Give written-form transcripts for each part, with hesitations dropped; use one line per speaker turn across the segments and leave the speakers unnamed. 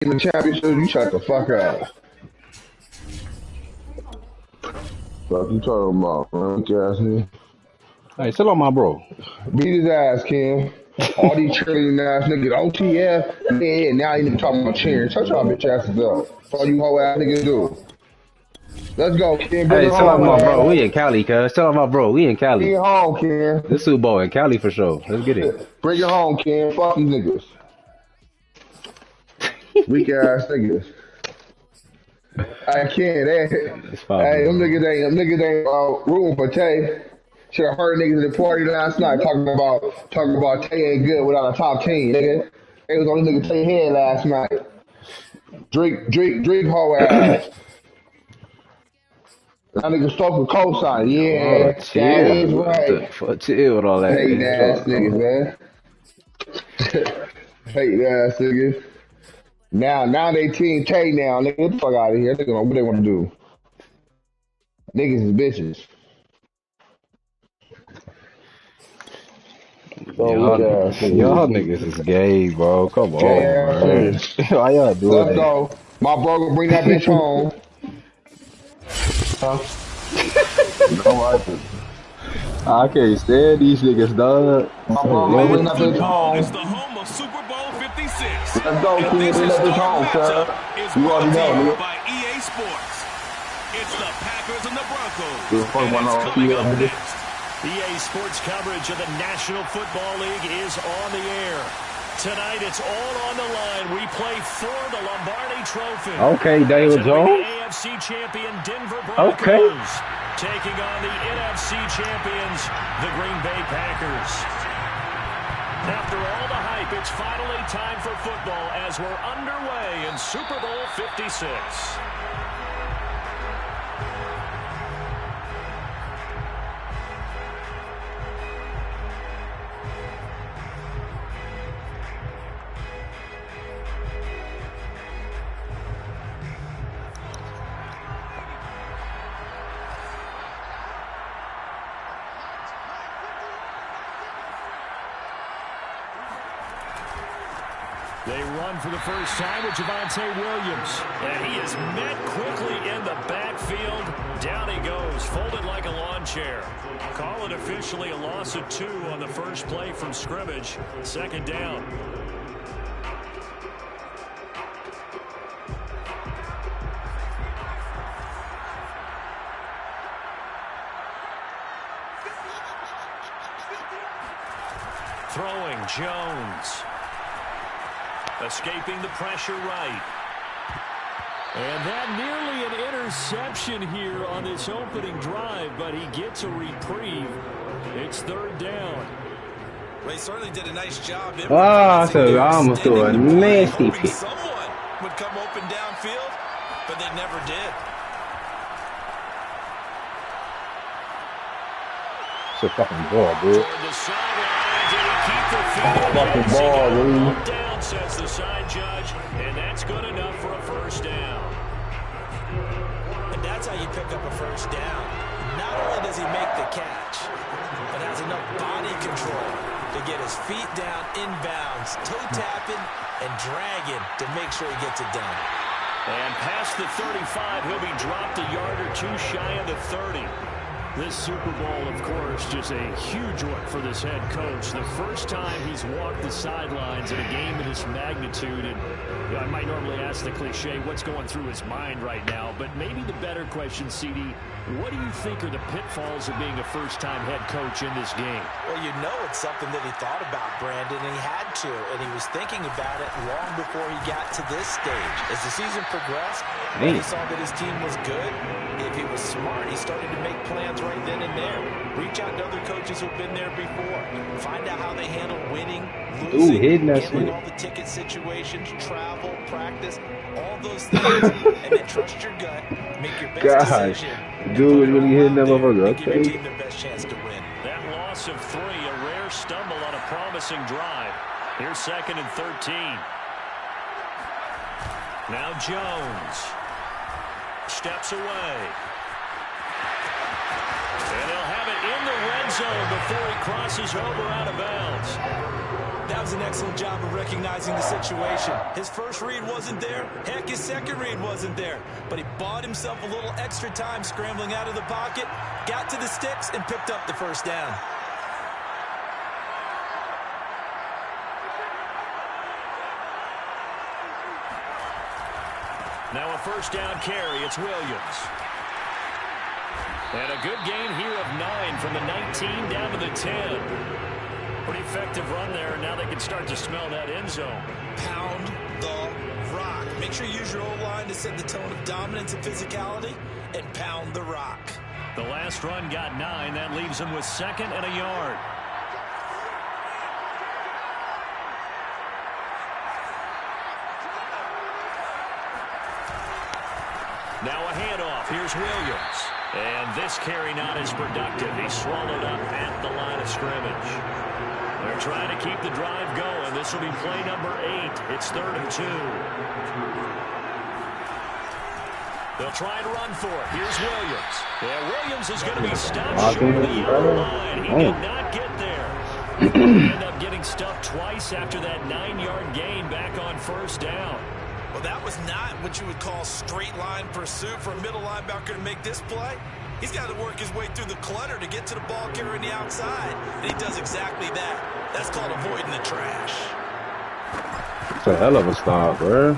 in the championship, you shut the fuck up. Fuck you talking about, man? Ass nigga.
Hey, tell on my bro.
Beat his ass, Ken. All these cheerleading ass niggas, OTF, yeah, now you niggas talking about cheering. Shut your bitch asses up. That's all you hoe ass niggas do. Let's go, Ken. Bring
Hey,
it
tell on
home,
my bro.
man.
We in Cali, cuz. Tell on my bro. We in
Bring
Cali.
it home, Ken.
This Super Bowl in Cali for sure. Let's get it.
Bring it home, Ken. Fuck these niggas. Weak ass niggas. I can't. Hey, them niggas ain't rooting for Tay. Should have heard niggas at the party last night talking about Tay ain't good without a top team, nigga. They was on this nigga Tay head last night. Drake hoe ass. That nigga stole for cosign. Yeah, that is right.
Chill with all that.
Hate ass niggas, man. Hate ass niggas. Now they team Tay now, nigga. Get the fuck out of here. Nigga, what they want to do? Niggas is bitches.
Y'all niggas is gay, bro. Come on, man. Why y'all doing
Let's go. My bro gonna bring that bitch home.
I can't stand these niggas, dog.
My bro gonna bring that bitch home.
It's the home of Super Bowl 56.
Let's go, King. Bring that bitch home, sir. You already know, nigga.
By EA Sports. It's the Packers and the Broncos.
It's coming up
next. EA Sports coverage of the National Football League is on the air. Tonight, it's all on the line. We play for the Lombardi Trophy.
Okay, Daniel Jones.
AFC champion Denver Broncos.
Okay.
Taking on the NFC champions, the Green Bay Packers. After all the hype, it's finally time for football as we're underway in Super Bowl 56. They run for the first time with Javonte Williams. And he is met quickly in the backfield. Down he goes, folded like a lawn chair. Call it officially a loss of 2 on the first play from scrimmage. Second down. Throwing Jones. Escaping the pressure right. And that nearly an interception here on this opening drive, but he gets a reprieve. It's third down.
Well, he certainly did a nice job.
So I almost threw a nasty pick.
Someone would come open downfield, but they never did.
It's a fucking ball, dude.
Fucking ball, dude.
Down, says the side judge, and that's good enough for a first down.
And that's how you pick up a first down. Not only does he make the catch, but has enough body control to get his feet down inbounds, toe tapping and dragging to make sure he gets it done.
And past the 35, he'll be dropped a yard or two shy of the 30. This Super Bowl, of course, just a huge one for this head coach. The first time he's walked the sidelines in a game of this magnitude. And you know, I might normally ask the cliche, what's going through his mind right now? But maybe the better question, CD, what do you think are the pitfalls of being a first-time head coach in this game?
Well, you know it's something that he thought about, Brandon, and he had to. And he was thinking about it long before he got to this stage. As the season progressed, he saw that his team was good. If he was smart, he started to make plans right then and there. Reach out to other coaches who've been there before. Find out how they handle winning, losing, handling all the ticket situations, travel, practice, all those things. And then trust your gut. Make your best decision.
Dude was really hitting that motherfucker.
Give your team their best chance to win.
That loss of 3, a rare stumble on a promising drive. Here's 2nd and 13. Now Jones steps away. And they'll have it in the red zone before he crosses over out of bounds.
That was does an excellent job of recognizing the situation. His first read wasn't there. Heck, his second read wasn't there. But he bought himself a little extra time scrambling out of the pocket, got to the sticks, and picked up the first down.
Now a first down carry. It's Williams. And a good gain here of 9 from the 19 down to the 10. Pretty effective run there, and now they can start to smell that end zone.
Pound the rock. Make sure you use your O-line to set the tone of dominance and physicality, and pound the rock.
The last run got 9. That leaves them with 2nd and a yard. Now a handoff. Here's Williams. And this carry not as productive. He's swallowed up at the line of scrimmage. They're trying to keep the drive going. This will be play number 8. It's 3rd and 2. They'll try and run for it. Here's Williams. Yeah, Williams is going to be stopped short of the yellow line. He did not get there. He ended up getting stuffed twice after that 9-yard gain back on first down.
Well, that was not what you would call straight line pursuit for a middle linebacker to make this play. He's got to work his way through the clutter to get to the ball carrier on the outside, and he does exactly that. That's called avoiding the trash.
It's a hell of a stop, bro.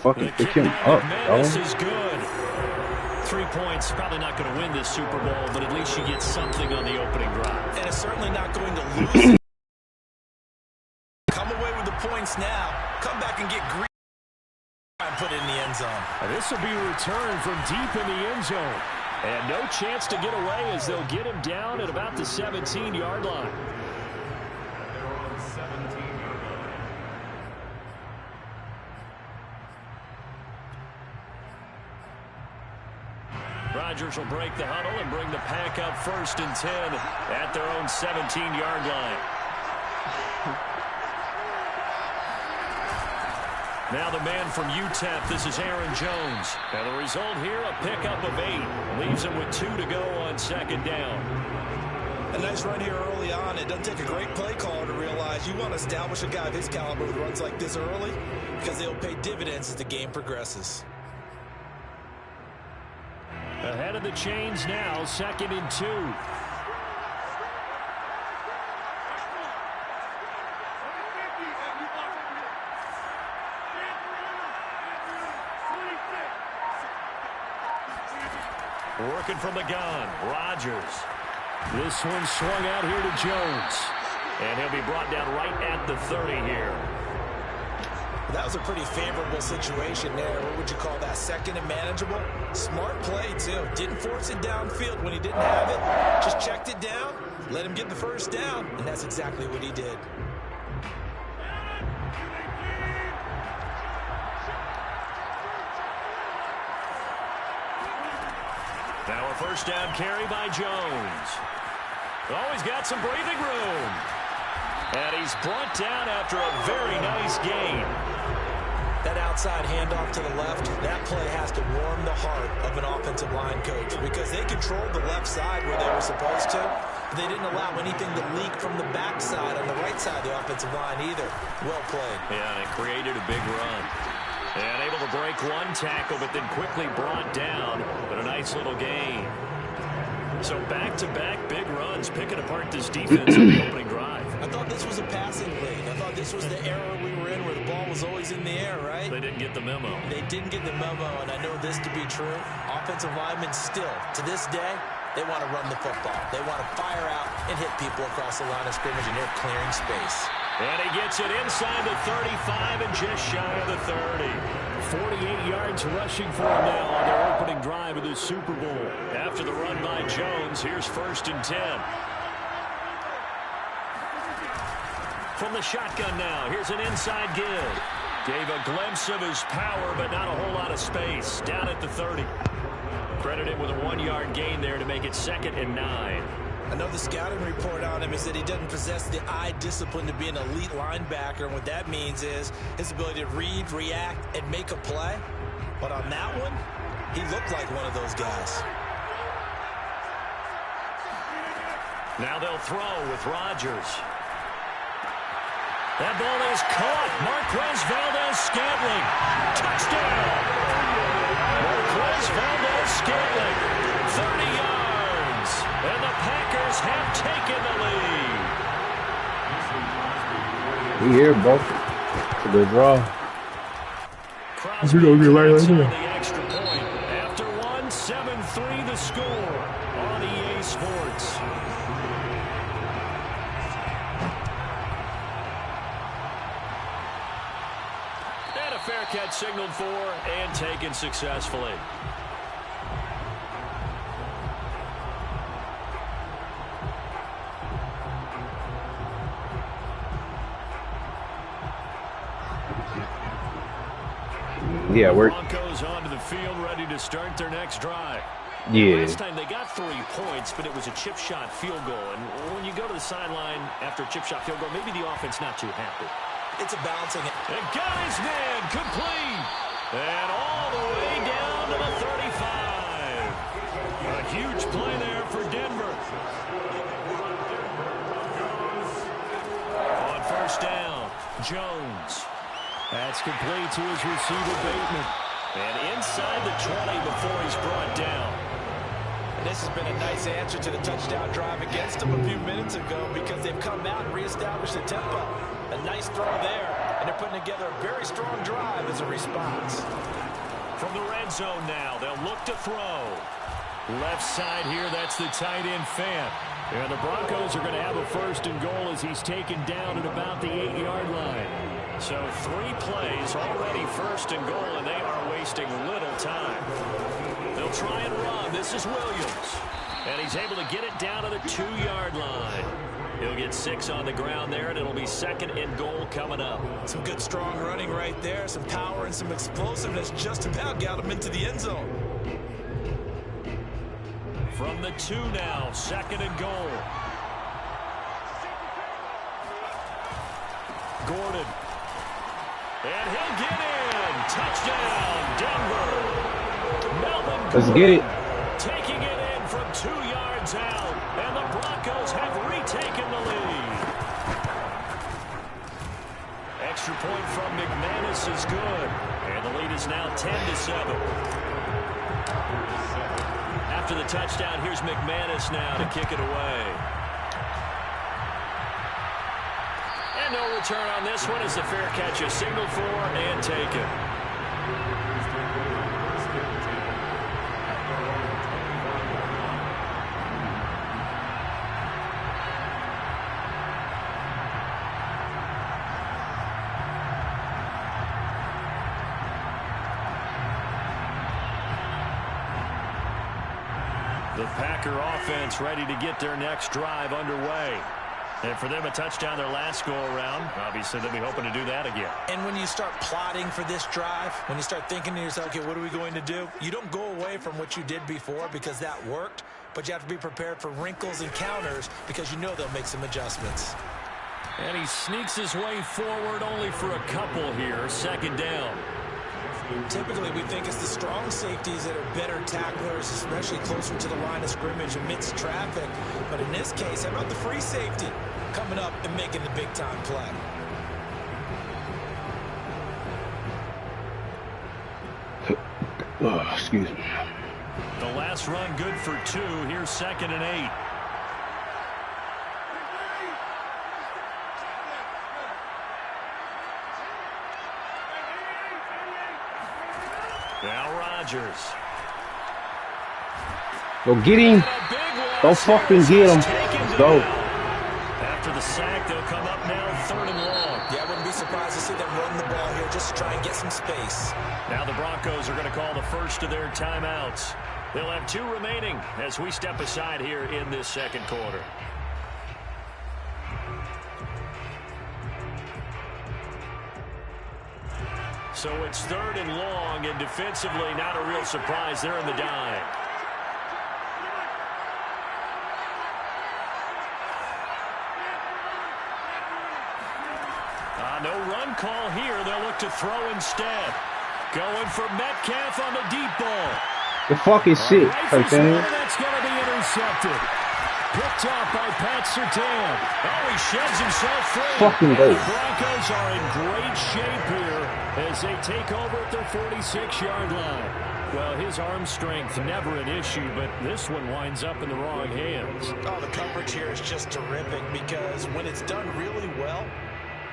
Fucking pick him up,
This is good. 3 points, probably not going to win this Super Bowl, but at least you get something on the opening drive.
And it's certainly not going to lose. Come away with the points now. Come back and get green. And put it in the end zone.
This will be a return from deep in the end zone. And no chance to get away as they'll get him down at about the 17-yard line. Rodgers will break the huddle and bring the pack up 1st and 10 at their own 17-yard line. Now the man from UTEP, this is Aaron Jones. And the result here, a pickup of 8. Leaves him with 2 to go on 2nd down.
A nice run here early on. It doesn't take a great play caller to realize you want to establish a guy of his caliber with runs like this early because they'll pay dividends as the game progresses.
Ahead of the chains now, 2nd and 2. Working from the gun, Rodgers. This one swung out here to Jones. And he'll be brought down right at the 30 here.
That was a pretty favorable situation there. What would you call that? 2nd and manageable? Smart play, too. Didn't force it downfield when he didn't have it. Just checked it down, let him get the first down, and that's exactly what he did.
Now a first down carry by Jones. Oh, he's got some breathing room. And he's brought down after a very nice gain.
That outside handoff to the left, that play has to warm the heart of an offensive line coach because they controlled the left side where they were supposed to, but they didn't allow anything to leak from the backside on the right side of the offensive line either. Well played.
Yeah, and it created a big run. And able to break one tackle, but then quickly brought down. But a nice little gain. So back-to-back big runs, picking apart this defense on the opening drive.
I thought this was a passing league. I thought this was the era we were in where the ball was always in the air, right?
They didn't get the memo.
They didn't get the memo, and I know this to be true. Offensive linemen still, to this day, they want to run the football. They want to fire out and hit people across the line of scrimmage, and they're clearing space. And
he gets it inside the 35 and just shy of the 30. 48 yards rushing for him now on their opening drive of the Super Bowl. After the run by Jones, here's 1st and 10. From the shotgun now, here's an inside give. Gave a glimpse of his power, but not a whole lot of space. Down at the 30. Credited with a 1-yard gain there to make it 2nd and 9.
I know the scouting report on him is that he doesn't possess the eye discipline to be an elite linebacker. And what that means is his ability to read, react, and make a play. But on that one, he looked like one of those guys.
Now they'll throw with Rodgers. That ball is caught. Marquez Valdez-Scantling. Touchdown. Marquez Valdez-Scantling. 30 yards. And the Packers have taken the lead.
We here, bro. It's a good draw.
Crosby connects on the extra point. After one, 7-3 the score on EA Sports. And a fair catch signaled for and taken successfully.
Yeah, we're
Broncos onto the field, ready to start their next drive.
Yeah.
Last time they got 3 points, but it was a chip shot field goal. And when you go to the sideline after a chip shot field goal, maybe the offense not too happy.
It's a balancing.
And got his man complete. And all the way down to the 35. A huge play there for Denver. On first down, Jones. That's complete to his receiver, Bateman. And inside the 20 before he's brought down.
And this has been a nice answer to the touchdown drive against them a few minutes ago because they've come out and reestablished the tempo. A nice throw there, and they're putting together a very strong drive as a response.
From the red zone now, they'll look to throw. Left side here, that's the tight end Fant. And the Broncos are going to have a 1st and goal as he's taken down at about the 8-yard line. So 3 plays, already 1st and goal, and they are wasting little time. They'll try and run. This is Williams. And he's able to get it down to the 2-yard line. He'll get 6 on the ground there, and it'll be 2nd and goal coming up.
Some good, strong running right there. Some power and some explosiveness just about got him into the end zone.
From the 2 now, 2nd and goal. Gordon. And he'll get in. Touchdown, Denver. Melvin
Let's get it.
Taking it in from 2 yards out. And the Broncos have retaken the lead. Extra point from McManus is good. And the lead is now 10-7. After the touchdown, here's McManus now to kick it away. And no return on this one as the fair catch is signaled for and taken. The Packer offense ready to get their next drive underway. And for them, a touchdown their last go-around. Obviously, they'll be hoping to do that again.
And when you start plotting for this drive, when you start thinking to yourself, okay, what are we going to do? You don't go away from what you did before because that worked, but you have to be prepared for wrinkles and counters because you know they'll make some adjustments.
And he sneaks his way forward only for a couple here. 2nd down.
Typically, we think it's the strong safeties that are better tacklers, especially closer to the line of scrimmage amidst traffic. But in this case, how about the free safety coming up and making the big-time play?
Oh, excuse me.
The last run good for 2. Here's 2nd and 8. Now Rodgers.
Go get him. Don't fucking get him. Let's go.
After the sack, they'll come up now 3rd and long.
Yeah, I wouldn't be surprised to see them run the ball here just to try and get some space.
Now the Broncos are going to call the first of their timeouts. They'll have 2 remaining as we step aside here in this 2nd quarter. So it's 3rd and long, and defensively not a real surprise. They're in the dime. No run call here. They'll look to throw instead. Going for Metcalf on the deep ball.
The fucking shit.
That's going to be intercepted. Picked off by Pat Surtain. Oh, he sheds himself free.
Fucking great.
The Broncos are in great shape here as they take over at their 46-yard line. Well, his arm strength never an issue, but this one winds up in the wrong hands.
Oh, the coverage here is just terrific because when it's done really well,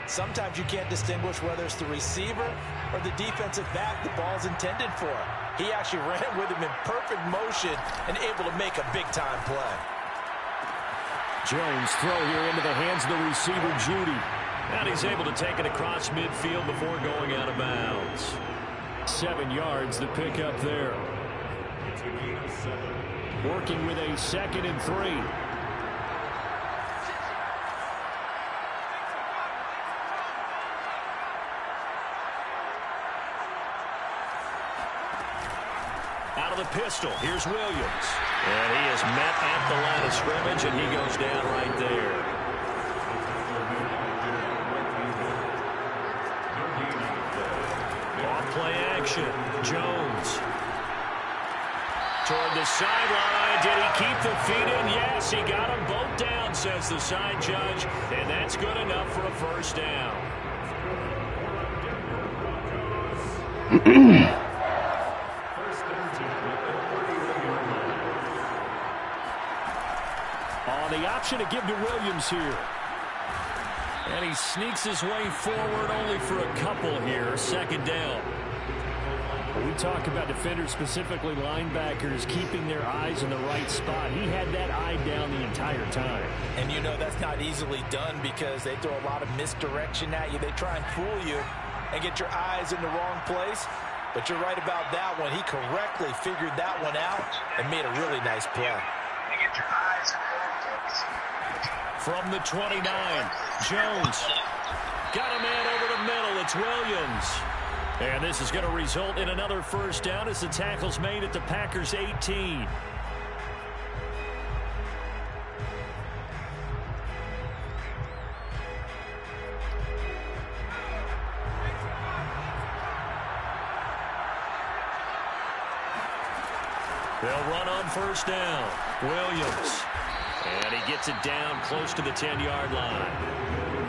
sometimes you can't distinguish whether it's the receiver or the defensive back the ball's intended for. He actually ran with him in perfect motion and able to make a big-time play.
Jones throw here into the hands of the receiver, Judy. And he's able to take it across midfield before going out of bounds. 7 yards, the pickup there. Working with a 2nd and 3. Out of the pistol, here's Williams. And he is met at the line of scrimmage, and he goes down right there. Off-play action, Jones. Toward the sideline, did he keep the feet in? Yes, he got them both down, says the side judge, and that's good enough for a first down. The option to give to Williams here. And he sneaks his way forward only for a couple here. 2nd down. We talk about defenders, specifically linebackers, keeping their eyes in the right spot. He had that eye down the entire time.
And you know that's not easily done because they throw a lot of misdirection at you. They try and fool you and get your eyes in the wrong place. But you're right about that one. He correctly figured that one out and made a really nice play.
You get your eyes in the wrong place.
From the 29, Jones got a man over the middle. It's Williams. And this is going to result in another first down as the tackle's made at the Packers' 18. They'll run on first down. Williams. And he gets it down close to the 10-yard line.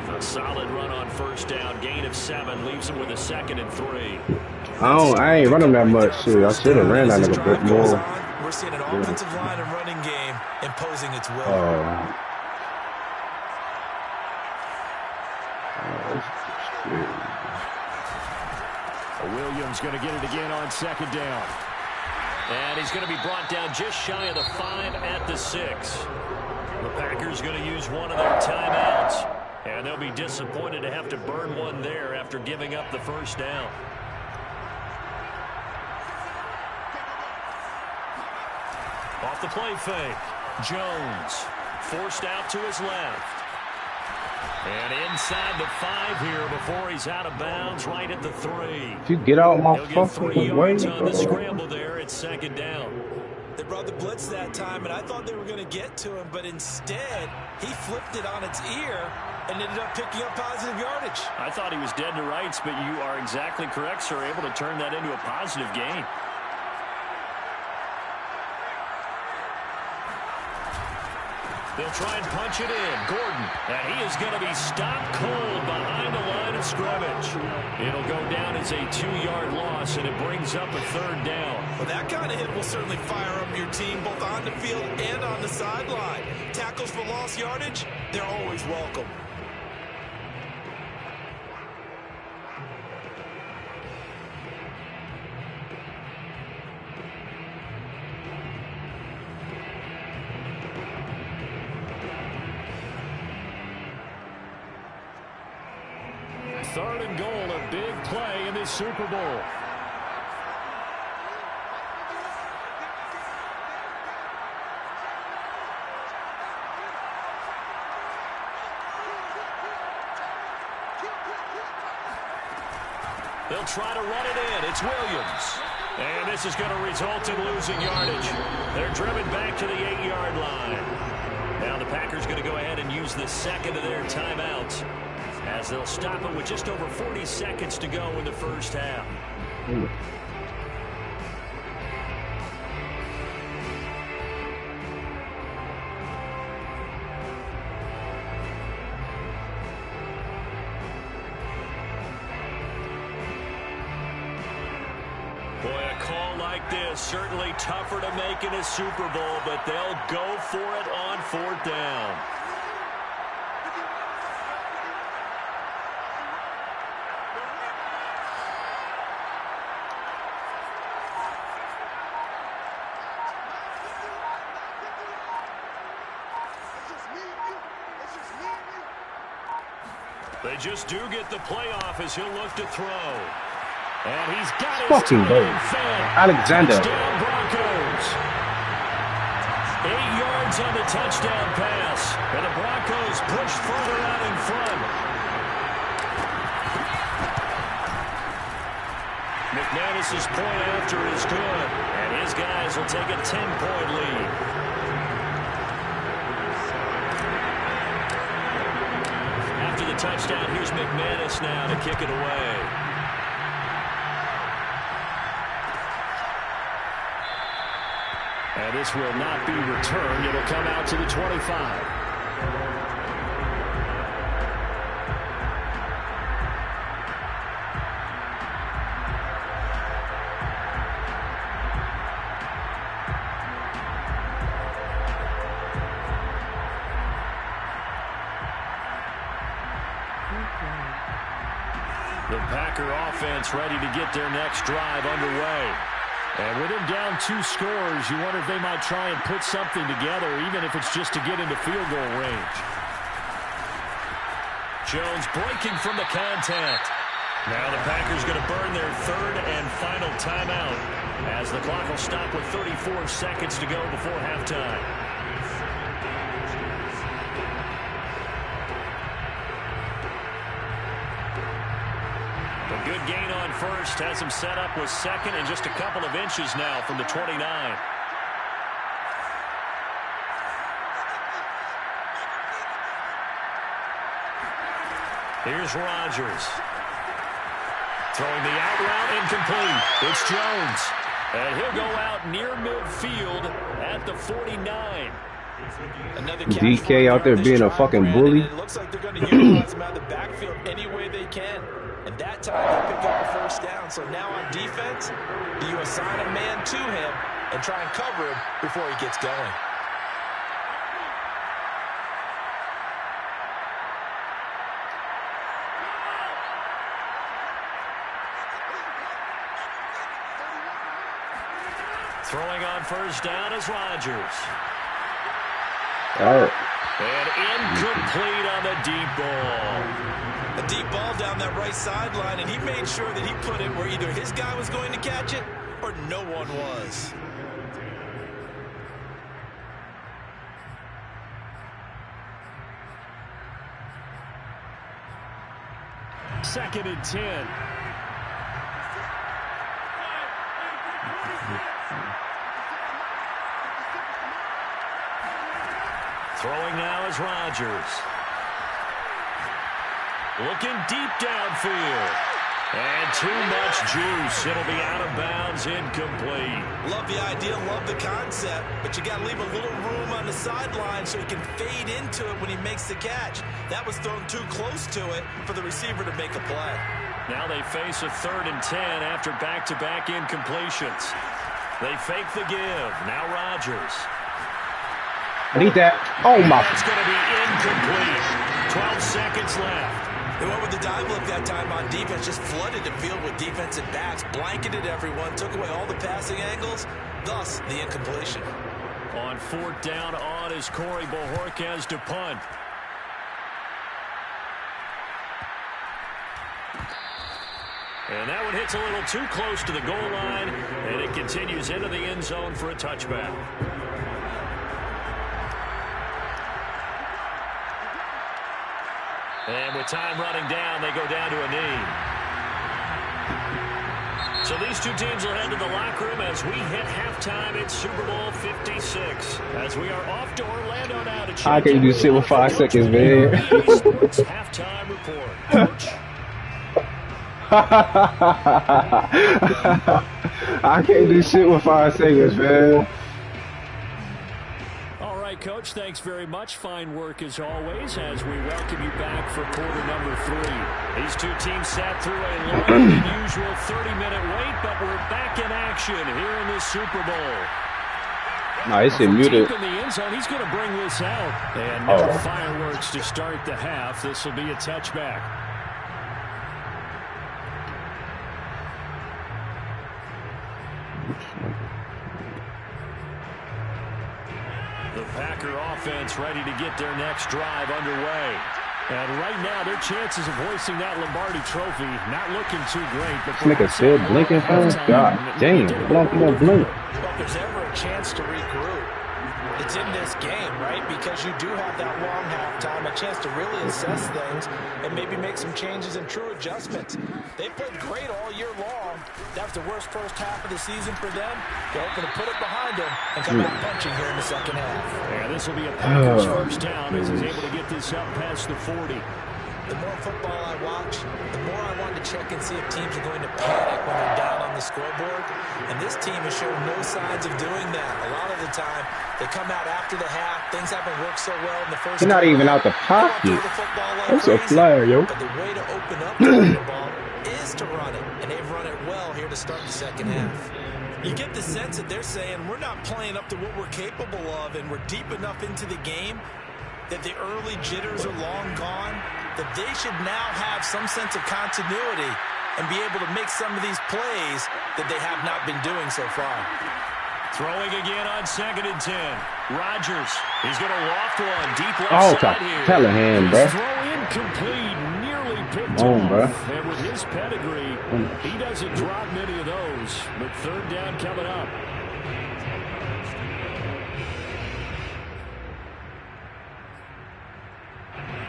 A solid run on first down. Gain of 7. Leaves him with a 2nd and 3.
I ain't running that much. Shit, I should have ran that a bit more.
We're seeing an offensive line and running game imposing its will.
Williams going to get it again on 2nd down. And he's going to be brought down just shy of the 5 at the 6. The Packers going to use one of their timeouts. And they'll be disappointed to have to burn one there after giving up the first down. Off the play fake. Jones forced out to his left. And inside the 5 here before he's out of bounds, right at the 3.
If you get out my
fucking way, 3 yards on the
bro.
scramble there. It's 2nd down.
They brought the blitz that time, and I thought they were going to get to him, but instead, he flipped it on its ear and ended up picking up positive yardage.
I thought he was dead to rights, but you are exactly correct, sir. Able to turn that into a positive gain. They'll try and punch it in. Gordon, and he is going to be stopped cold behind the line of scrimmage. It'll go down as a 2-yard loss, and it brings up a 3rd down.
Well, that kind of hit will certainly fire up your team, both on the field and on the sideline. Tackles for lost yardage, they're always welcome.
Third and goal, a big play in this Super Bowl. They'll try to run it in. It's Williams. And this is going to result in losing yardage. They're driven back to the 8-yard line. Now the Packers going to go ahead and use the 2nd of their timeouts, as they'll stop it with just over 40 seconds to go in the first half. call like this, certainly tougher to make in a Super Bowl, but they'll go for it on 4th down. They just do get the playoff as he'll look to throw. And he's got his
fucking goal. Alexander.
Touchdown Broncos. 8 yards on the touchdown pass. And the Broncos push further out in front. McManus's point after is good. And his guys will take a 10-point lead. After the touchdown, here's McManus now to kick it away. And this will not be returned. It'll come out to the 25. The Packer offense ready to get their next drive underway. And with him down 2 scores, you wonder if they might try and put something together, even if it's just to get into field goal range. Jones breaking from the contact. Now the Packers going to burn their 3rd and final timeout as the clock will stop with 34 seconds to go before halftime. A good gain on first has him set up with 2nd and just a couple of inches now from the 29. Here's Rodgers. Throwing the out route incomplete. It's Jones. And he'll go out near midfield at the 49.
DK out there being a fucking bully.
It looks like they're going to utilize him out of the backfield any way they can. And that time they pick up a 1st down. So now on defense, do you assign a man to him and try and cover him before he gets going?
Throwing on 1st down is Rodgers.
All right.
And incomplete on the deep ball.
A deep ball down that right sideline, and he made sure that he put it where either his guy was going to catch it or no one was.
Second and 10. Throwing now is Rodgers. Looking deep downfield. And too much juice. It'll be out of bounds, incomplete.
Love the idea, love the concept, but you got to leave a little room on the sideline so he can fade into it when he makes the catch. That was thrown too close to it for the receiver to make a play.
Now they face a 3rd and 10 after back-to-back incompletions. They fake the give. Now Rodgers.
I need that. Oh, my.
It's going to be incomplete. 12 seconds left.
They went with the dive look that time on defense, just flooded the field with defensive backs, blanketed everyone, took away all the passing angles, thus the incompletion.
On 4th down, on is Corey Bojorquez to punt. And that one hits a little too close to the goal line, and it continues into the end zone for a touchback. And with time running down, they go down to a knee. So these two teams will head to the locker room as we hit halftime in Super Bowl 56. As we are off to Orlando now to check.
I can't do shit with 5 seconds, man.
Halftime report. Coach.
I can't do shit with 5 seconds, man.
Coach, thanks very much. Fine work as always as we welcome you back for quarter number 3. These two teams sat through a longer than usual 30-minute wait, but we're back in action. action here in this Super Bowl.
Nice and muted.
Deep in the end zone, he's going to bring this out. And no fireworks to start the half. This will be a touchback. The Packer offense ready to get their next drive underway. And right now, their chances of hoisting that Lombardi trophy not looking too great. But
this nigga still blinking, fast. God damn, blink.
But if there's ever a chance to regroup, it's in this game, right? Because you do have that long halftime, a chance to really assess things and maybe make some changes and true adjustments. They played great all year long. That was the worst first half of the season for them. They're hoping to put it behind them and come out punching here in the second half.
Yeah, this will be a Packers first down as he's able to get this up past the 40.
The more football I watch, the more I want to check and see if teams are going to panic when they're down on the scoreboard. And this team has shown no signs of doing that. A lot of the time, they come out after the half. Things haven't worked so well in the first.
He's not even out the pocket. That's a flyer, yo.
But the way to open up the ball is to run it. And they've run it well here to start the second half. You get the sense that they're saying we're not playing up to what we're capable of, and we're deep enough into the game that the early jitters are long gone, that they should now have some sense of continuity and be able to make some of these plays that they have not been doing so far.
Throwing again on 2nd and 10. Rodgers, he's going to loft one deep left side here.
Callahan, bro.
Throw incomplete, nearly picked
off. Bro.
And with his pedigree, he doesn't drop many of those. But third down coming up.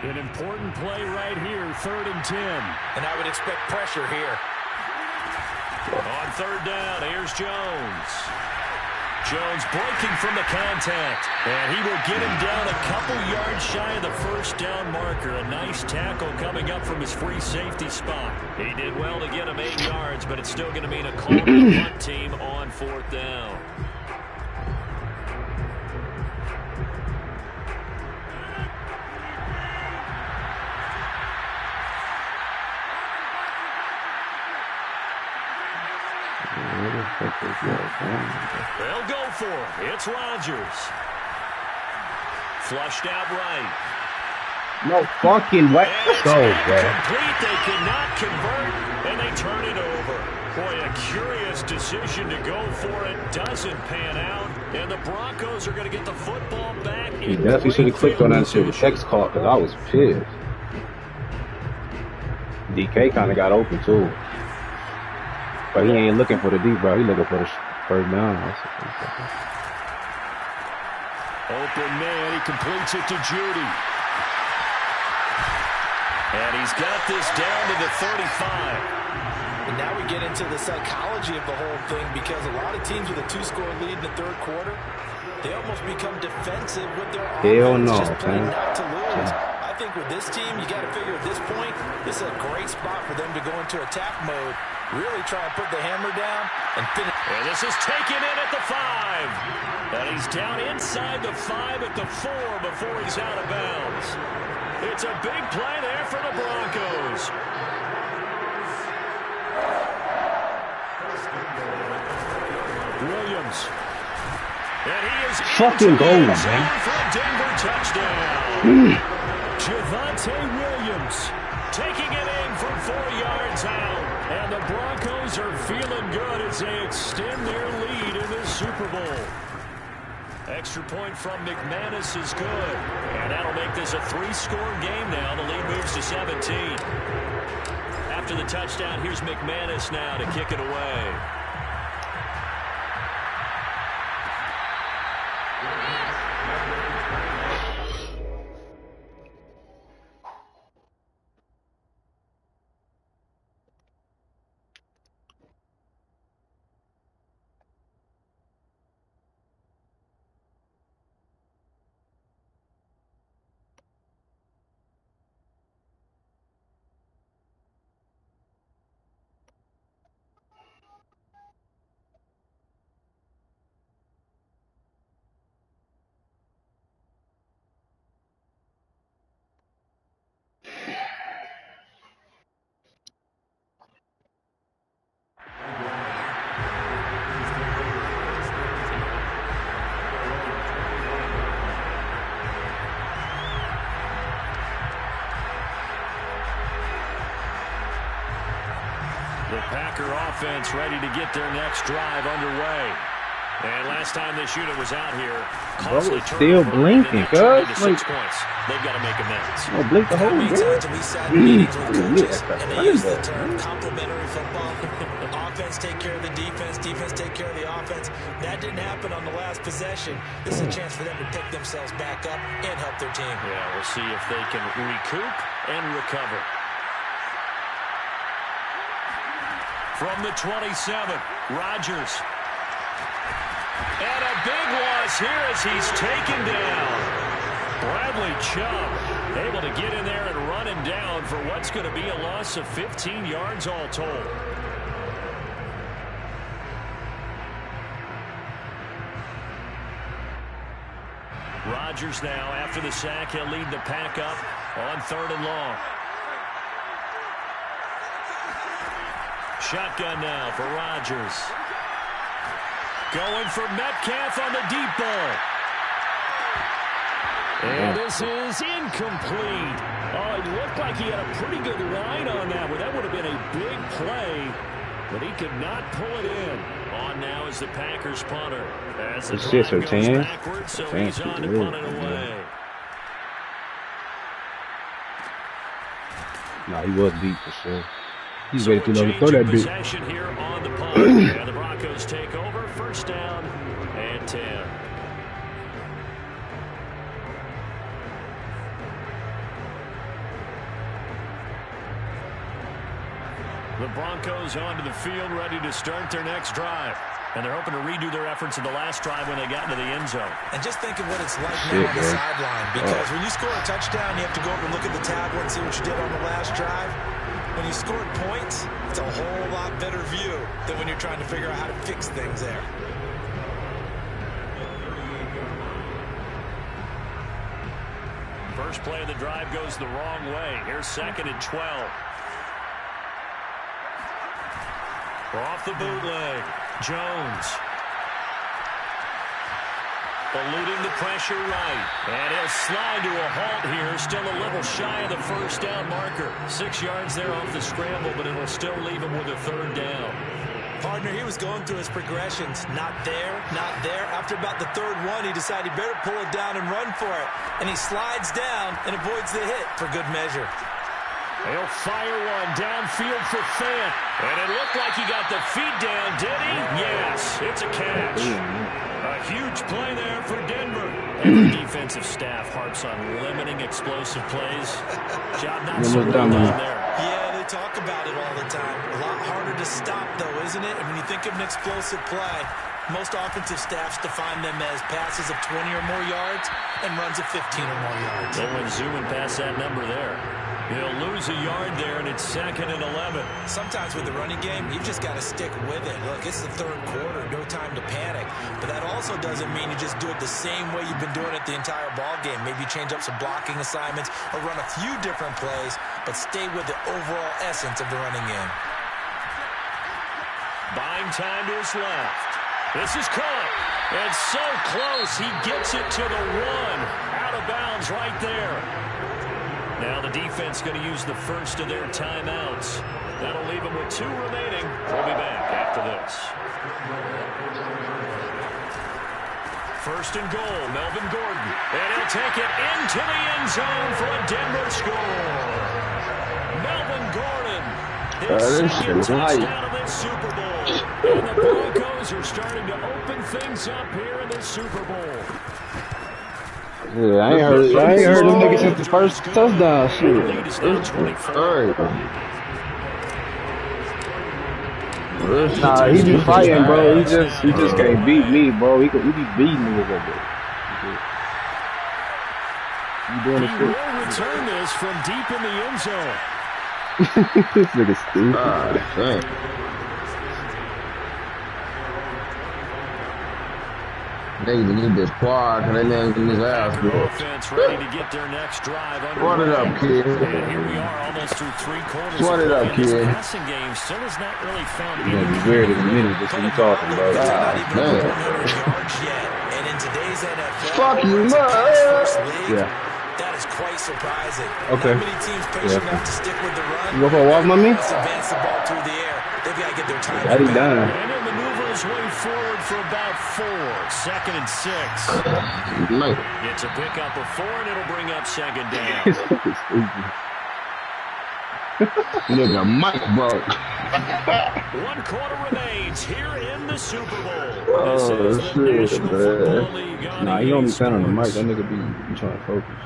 An important play right here, 3rd and 10.
And I would expect pressure here.
On 3rd down, here's Jones. Jones breaking from the contact. And he will get him down a couple yards shy of the first down marker. A nice tackle coming up from his free safety spot. He did well to get him 8 yards, but it's still going to mean a call to the punt team on 4th down. They'll go for it. It's Rodgers. Flushed out right.
No fucking way. Let's go, bro.
Complete. They cannot convert, and they turn it over. Boy, a curious decision to go for it. Doesn't pan out, and the Broncos are going to get the football back.
He definitely should have clicked on that shit with text call because I was pissed. DK kind of got open, too. But he ain't looking for the deep, bro. He looking for the first down.
Open man. He completes it to Judy. And he's got this down to the 35.
And now we get into the psychology of the whole thing, because a lot of teams with a 2-score lead in the 3rd quarter, they almost become defensive with their offense, just playing not to lose. I think with this team, you got to figure at this point, this is a great spot for them to go into attack mode, really try and put the hammer down and finish.
And this is taken in at the 5. And he's down inside the 5 at the 4 before he's out of bounds. It's a big play there for the Broncos. Williams. And he is
fucking goal, man.
For a Denver touchdown. Javonte Williams taking it in from 4 yards out. And the Broncos are feeling good as they extend their lead in this Super Bowl. Extra point from McManus is good. And that'll make this a 3-score game now. The lead moves to 17. After the touchdown, here's McManus now to kick it away. Packer offense ready to get their next drive underway. And last time this unit was out here,
bro, it's still blinking, cuz. Like,
they've got to make amends.
Oh, blink the whole game.
We sat in meetings with coaches, and they use the term complementary football. Offense take care of the defense, defense take care of the offense. That didn't happen on the last possession. This is a chance for them to pick themselves back up and help their team.
Yeah, we'll see if they can recoup and recover. From the 27, Rodgers. And a big loss here as he's taken down. Bradley Chubb able to get in there and run him down for what's going to be a loss of 15 yards all told. Rodgers now, after the sack, he'll lead the pack up on 3rd and long. Shotgun now for Rodgers. Going for Metcalf on the deep ball. And this is incomplete. Oh, it looked like he had a pretty good line on that one. That would have been a big play, but he could not pull it in. On now is the Packers punter. As the drive goes backwards, so he's on to punt it away.
No, he was deep for sure. He's ready to throw that bit.
Possession here on the punt. And the Broncos take over. 1st down and 10. The Broncos onto the field, ready to start their next drive. And they're hoping to redo their efforts in the last drive when they got into the end zone.
And just think of what it's like now on the sideline. Because when you score a touchdown, you have to go over and look at the tablet and see what you did on the last drive. When you scored points, it's a whole lot better view than when you're trying to figure out how to fix things there.
First play of the drive goes the wrong way. Here's 2nd and 12. Off the bootleg, Jones. Eluding the pressure right. And he'll slide to a halt here. Still a little shy of the 1st down marker. 6 yards there off the scramble, but it'll still leave him with a 3rd down.
Partner, he was going through his progressions. Not there, not there. After about the 3rd one, he decided he better pull it down and run for it. And he slides down and avoids the hit for good measure.
He'll fire one downfield for Fant. And it looked like he got the feet down, did he? Yes, it's a catch. A huge play there for Denver. Every defensive staff harps on limiting explosive plays. Job not so well done there.
Yeah, they talk about it all the time. A lot harder to stop, though, isn't it? And when you think of an explosive play, most offensive staffs define them as passes of 20 or more yards and runs of 15 or more yards.
They went zooming past that number there. He'll lose a yard there, and it's 2nd and 11.
Sometimes with the running game, you've just got to stick with it. Look, it's the 3rd quarter, no time to panic. But that also doesn't mean you just do it the same way you've been doing it the entire ball game. Maybe change up some blocking assignments or run a few different plays, but stay with the overall essence of the running game.
Buying time to his left. This is caught. And so close, he gets it to the 1. Out of bounds right there. Now the defense going to use the 1st of their timeouts. That'll leave them with 2 remaining. We'll be back after this. 1st and goal, Melvin Gordon. And he'll take it into the end zone for a Denver score. Melvin Gordon, his 2nd touchdown of this Super Bowl. And the Broncos are starting to open things up here in this Super Bowl.
Yeah, I ain't heard them niggas since the 1st touchdown. Shit. Alright. Nah, he be fighting, bro. He just can't beat me, bro. He be beating niggas like that.
He will return this from deep in the end zone.
This nigga stupid. Dang.
Niggas need this quad, cause they ain't getting his ass beat.
Ready to get their next drive.
Run it up, kid.
And here we are, almost through 3 quarters.
Run it up, kid.
This passing game still has not really found.
You're gonna be weird in a minute. Just what you talking about.
And in today's NFL,
fuck you, man.
yeah. That is quite surprising.
Okay.
Not many teams patient enough to stick with the run.
You go for a walk, mommy?
Let's advance the ball through the air. They've got to get their time
Got it
back.
done.
And he'll maneuver his way forward for about 4. 2nd and 6.
Mike.
It's a pickup of 4, and it'll bring up 2nd down.
Nigga, Mike, bro.
1 quarter remains here in the Super Bowl.
Oh,
This is the National Football League on
Nah, he don't be
EA
standing on the mic.
Sports.
That nigga be trying to focus.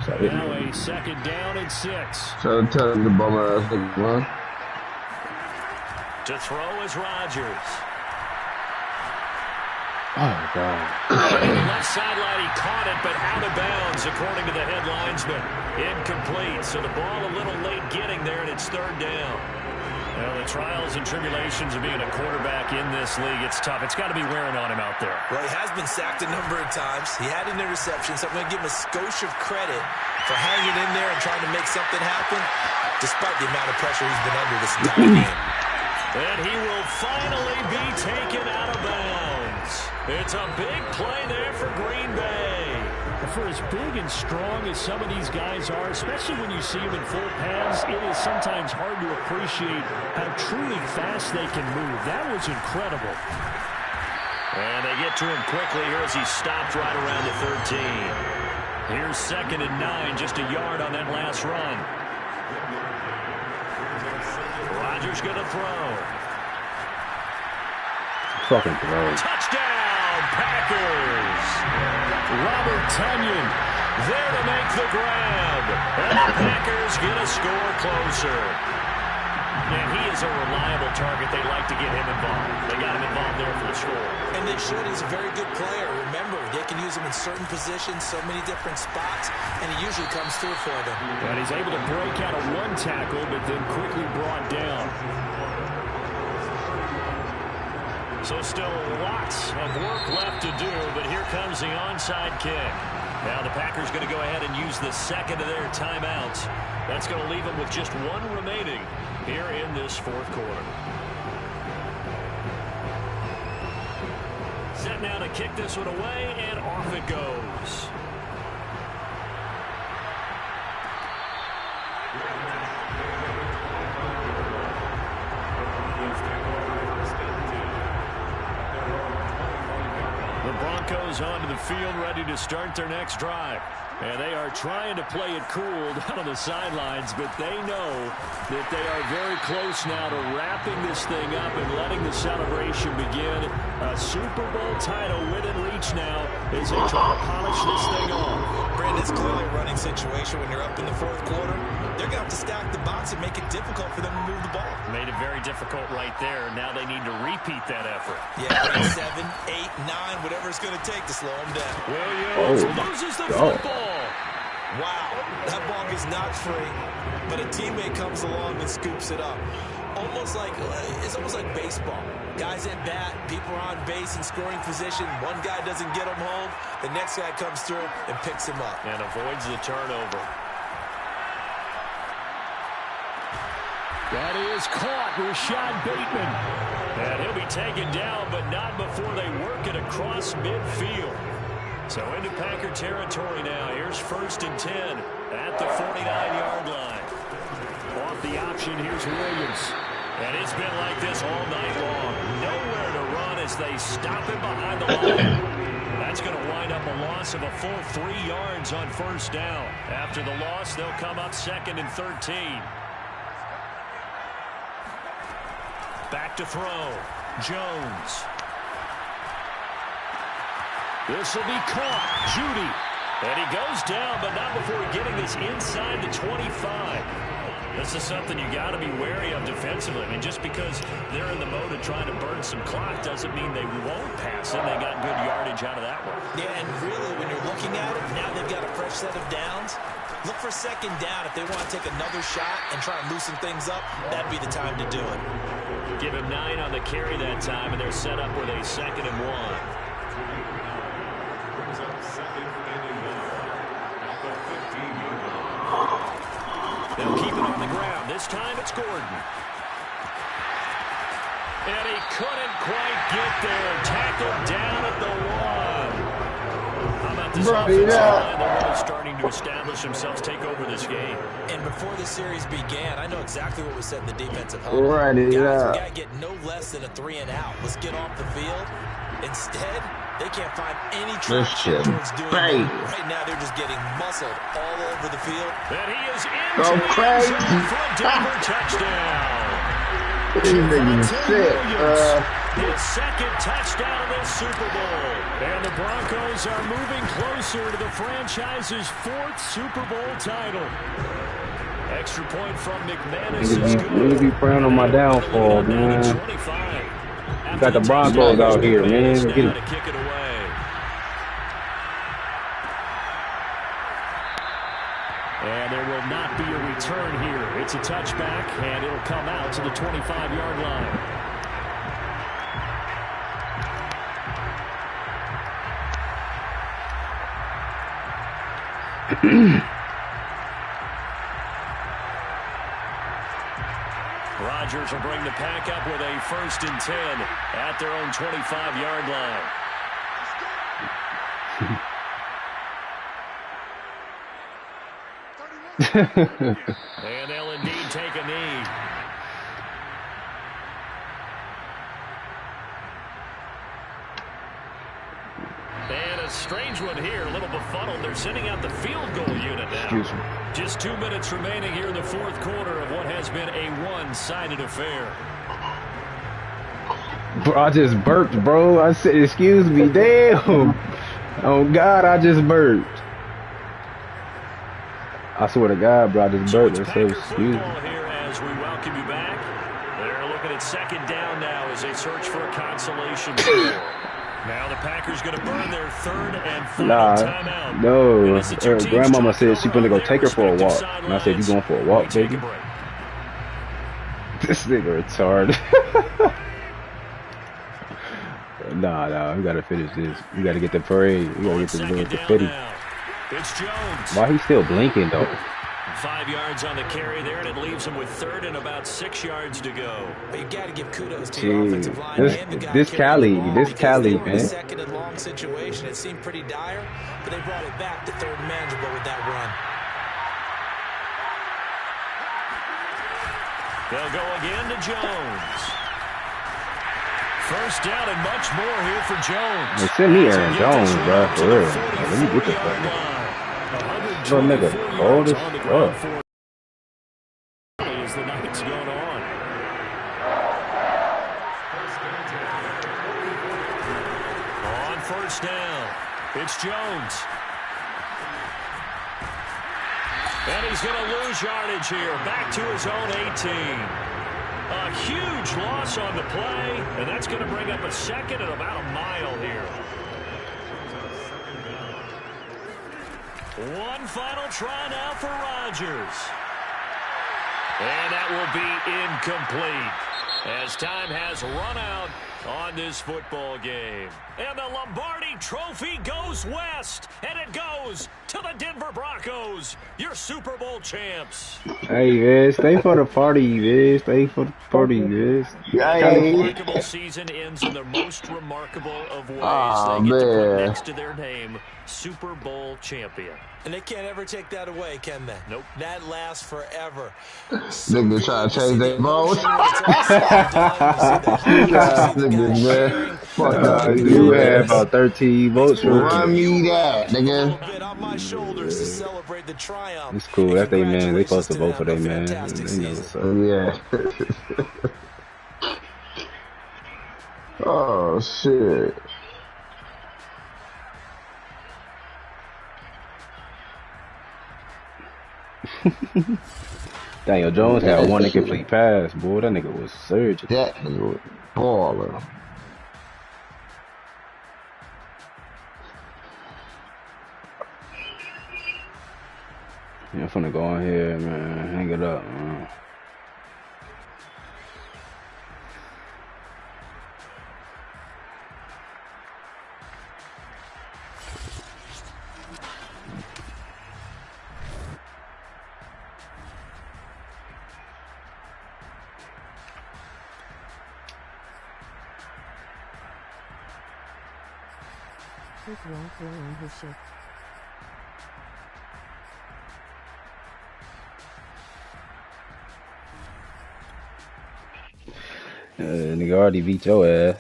Now a 2nd down and 6.
Tell the bum ass nigga, man.
To throw is Rodgers.
Oh, God.
Left sideline, he caught it, but out of bounds, according to the head linesman. Incomplete, so the ball a little late getting there, and it's 3rd down. Well, the trials and tribulations of being a quarterback in this league, it's tough. It's got to be wearing on him out there.
Well, he has been sacked a number of times. He had an interception, so I'm going to give him a skosh of credit for hanging in there and trying to make something happen, despite the amount of pressure he's been under this entire game.
And he will finally be taken out of bounds. It's a big play there for Green Bay. For as big and strong as some of these guys are, especially when you see them in full pads, it is sometimes hard to appreciate how truly fast they can move. That was incredible. And they get to him quickly here as he stopped right around the 13. Here's 2nd and 9, just a yard on that last run. Rodgers going to throw.
Fucking throw.
Touchdown, Packers. Robert Tonyan there to make the grab. And the Packers get a score closer. And he is a reliable target. They like to get him involved. They got him involved there for the score.
And they should. He's a very good player. Remember, they can use him in certain positions, so many different spots, and he usually comes through for them.
And he's able to break out of 1 tackle, but then quickly brought down. So still lots of work left to do, but here comes the onside kick. Now the Packers going to go ahead and use the 2nd of their timeouts. That's going to leave them with just 1 remaining here in this 4th quarter. Set now to kick this one away, and off it goes. The Broncos onto the field, ready to start their next drive. And they are trying to play it cool down on the sidelines, but they know that they are very close now to wrapping this thing up and letting the celebration begin. A Super Bowl title within reach now as they try to polish this thing off.
Brandon, it's clearly a running situation when you're up in the 4th quarter. They're going to have to stack the box and make it difficult for them to move the ball.
Made it very difficult right there. Now they need to repeat that effort.
Yeah, 7, 8, 9, whatever it's going to take to slow them down.
Williams loses the football.
Wow, that ball is not free, but a teammate comes along and scoops it up. It's almost like baseball. Guys at bat, people are on base in scoring position. One guy doesn't get him home, the next guy comes through and picks him up.
And avoids the turnover. That is caught, Rashad Bateman. And he'll be taken down, but not before they work it across midfield. So into Packer territory now. Here's 1st and 10 at the 49-yard line. Off the option, here's Williams. And it's been like this all night long. Nowhere to run as they stop him behind the line. That's going to wind up a loss of a full 3 yards on 1st down. After the loss, they'll come up 2nd and 13. Back to throw. Jones. This will be caught. Judy. And he goes down, but not before getting this inside the 25. This is something you got to be wary of defensively. I mean, just because they're in the mode of trying to burn some clock doesn't mean they won't pass it. They got good yardage out of that one.
Yeah, and really, when you're looking at it, now they've got a fresh set of downs. Look for 2nd down. If they want to take another shot and try and loosen things up, that'd be the time to do it.
Give him 9 on the carry that time, and they're set up with a 2nd and 1. They'll keep it on the ground. This time it's Gordon. And he couldn't quite get there. Tackled down at the 1. How about this offensive line, they're really starting to establish themselves, take over this game.
And before the series began, I know exactly what was said in the defensive hub.
Guys, we
got to get no less than a 3 and out. Let's get off the field. Instead, they can't find any traction towards doing that. Right now, they're just getting muscled all over the field.
And he is into the end zone for a Denver touchdown. His second touchdown of this Super Bowl. And the Broncos are moving closer to the franchise's 4th Super Bowl title. Extra point from McManus is good.
Niggas be praying on my downfall, man. You got the Broncos out here, man. Get it.
Kick it away. And there will not be a return here. It's a touchback, and it'll come out to the 25-yard line. Rodgers will bring the pack up with a 1st and 10 at their own 25-yard line. And they'll indeed take a knee. And a strange one here, a little befuddled. They're sending out the field goal unit now. Just 2 minutes remaining here in the 4th quarter of what has been a one-sided affair.
Bro, I just burped, bro. I said, excuse me, damn. Oh, God, I just burped. I swear to God, bro, I just burped. I said, excuse me.
Here as we welcome you back. They're looking at 2nd down now as they search for a consolation score. Now the Packers going to burn their 3rd and final timeout.
No. Her grandmama said she going to go take her for a walk. And I said, you going for a walk, baby? This nigga retarded. Nah, we got to finish this. We got to get the parade. We got to get the little confetti.
It's Jones.
Why he still blinking, though?
5 yards on the carry there, and it leaves him with 3rd and about 6 yards to go.
But you got to give kudos to the offensive line.
This Cali, man.
Second and long situation. It seemed pretty dire, but they brought it back to 3rd and manageable with that run.
They'll go again to Jones. 1st down and much more here for Jones.
Hey, send me Aaron Jones, bro, for real. Let me get this guy. Little nigga, old as fuck.
As the night's going on. On 1st down, it's Jones. And he's going to lose yardage here. Back to his own 18. A huge loss on the play, and that's going to bring up a 2nd and about a mile here. One final try now for Rodgers. And that will be incomplete as time has run out on this football game. And the Lombardi Trophy goes west, and it goes to the Denver Broncos, your Super Bowl champs.
Hey, man, stay for the party, man. Stay for the party, man.
The remarkable season ends in the most remarkable of ways. They get to put next to their name, Super Bowl champion.
And they can't ever take that away, can they?
Nope.
That lasts forever.
Niggas trying to change their votes.
Fuck no, you had about 13 votes for
run me that, nigga.
It's cool. That's they man. They supposed to vote for their man. They know what's up.
Yeah. Oh shit.
Daniel Jones had one incomplete pass, boy. That nigga was surging.
That nigga was baller.
Yeah, I'm finna go on here, man. Hang it up, man.
His wife will own his ship.
Nigga already beat your ass.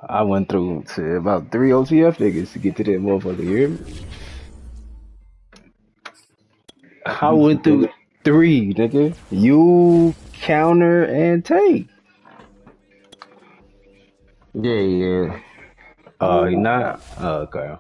I went through to about 3 OTF niggas to get to that motherfucker, you hear me? I went through 3, nigga. You, Counter, and Tate.
Yeah.
Oh, he not? Oh, okay.